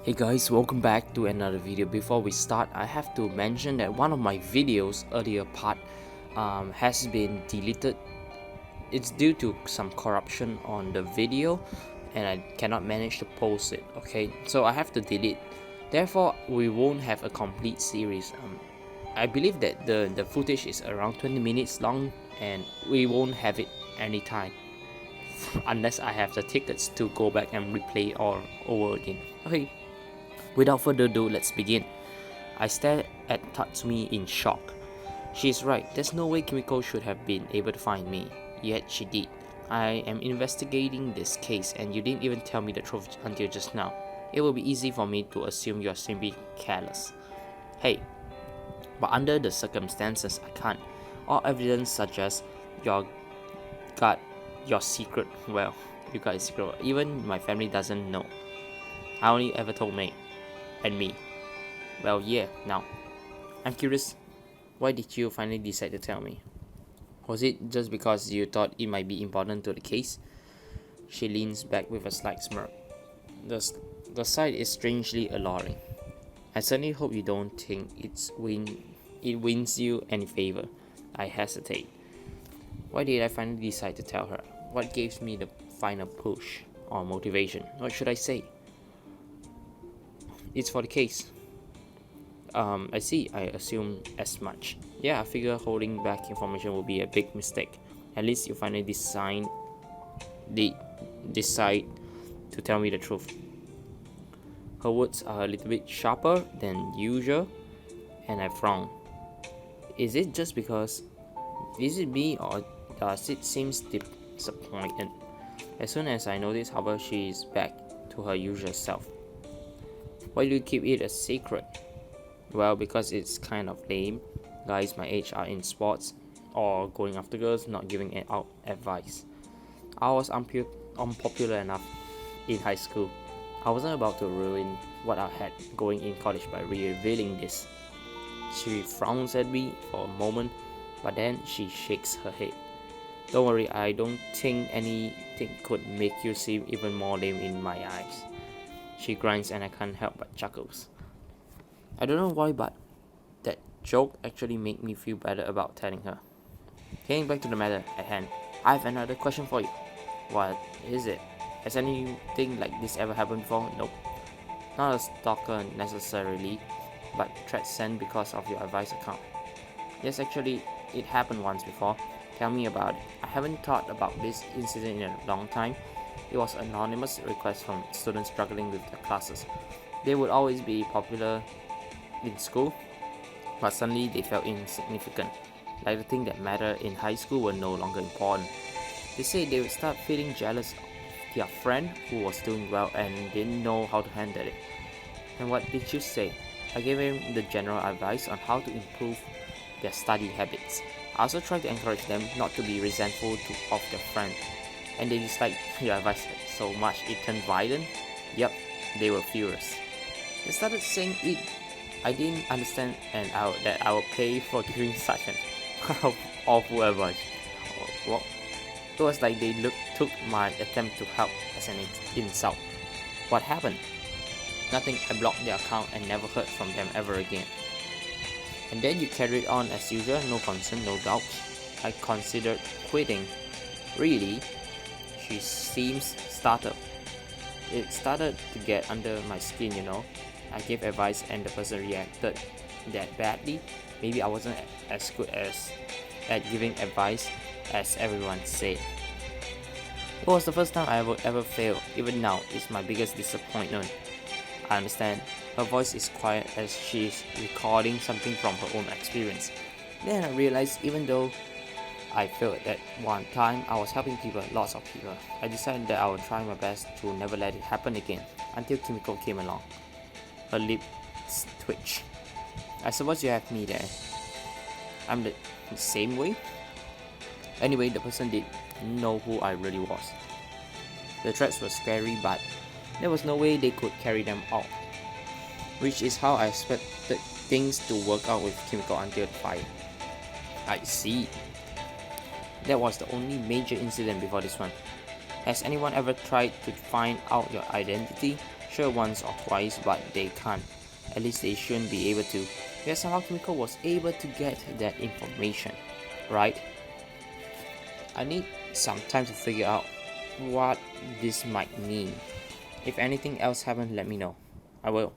Hey guys, welcome back to another video. Before we start, I have to mention that one of my videos earlier part has been deleted. It's due to some corruption on the video and I cannot manage to post it. Okay, so I have to delete. Therefore, we won't have a complete series. I believe that the footage is around 20 minutes long and we won't have it anytime unless I have the tickets to go back and replay all over again. Okay. Without further ado, let's begin. I stare at Tatsumi in shock. She's right, there's no way Kimiko should have been able to find me, yet she did. I am investigating this case and you didn't even tell me the truth until just now. It will be easy for me to assume you're simply careless. Hey, but under the circumstances, I can't. All evidence suggests you got your secret. Well, you got a secret. Even my family doesn't know. I only ever told May. And me. Well, yeah, now. I'm curious, why did you finally decide to tell me? Was it just because you thought it might be important to the case? She leans back with a slight smirk. The sight is strangely alluring. I certainly hope you don't think it wins you any favor. I hesitate. Why did I finally decide to tell her? What gives me the final push or motivation? What should I say? It's for the case. I see, I assume as much. Yeah, I figure holding back information will be a big mistake. At least you finally decide to tell me the truth. Her words are a little bit sharper than usual, and I frown. Is it me or does it seem disappointed? As soon as I notice, however, she is back to her usual self. Why do you keep it a secret? Well, because it's kind of lame. Guys my age are in sports or going after girls, not giving out advice. I was unpopular enough in high school. I wasn't about to ruin what I had going in college by revealing this. She frowns at me for a moment, but then she shakes her head. Don't worry, I don't think anything could make you seem even more lame in my eyes. She grunts and I can't help but chuckles. I don't know why, but that joke actually made me feel better about telling her. Getting back to the matter at hand, I have another question for you. What is it? Has anything like this ever happened before? Nope. Not a stalker necessarily, but threats sent because of your advice account. Yes, actually, it happened once before. Tell me about it. I haven't thought about this incident in a long time. It was an anonymous request from students struggling with their classes. They would always be popular in school, but suddenly they felt insignificant. Like the things that mattered in high school were no longer important. They said they would start feeling jealous of their friend who was doing well and didn't know how to handle it. And what did you say? I gave him the general advice on how to improve their study habits. I also tried to encourage them not to be resentful of their friend. And they disliked your advice so much it turned violent. Yep, they were furious. They started saying I didn't understand and that I would pay for giving such an awful advice. Well, it was like they took my attempt to help as an insult. What happened? Nothing. I blocked their account and never heard from them ever again. And then you carried on as usual, no concern, no doubts. I considered quitting. Really? She seems startled. It started to get under my skin, you know. I gave advice and the person reacted that badly. Maybe I wasn't as good at giving advice as everyone said. It was the first time I ever failed. Even now, it's my biggest disappointment. I understand. Her voice is quiet as she's recording something from her own experience. Then I realized even though I felt at one time I was helping people, lots of people. I decided that I would try my best to never let it happen again until Kimiko came along. Her lips twitch. I suppose you have me there. I'm the same way. Anyway, the person didn't know who I really was. The threats were scary, but there was no way they could carry them out. Which is how I expected things to work out with Kimiko until the fire. I see. That was the only major incident before this one. Has anyone ever tried to find out your identity? Sure, once or twice, but they can't. At least they shouldn't be able to. Yet somehow Kimiko was able to get that information, right? I need some time to figure out what this might mean. If anything else happens, let me know. I will.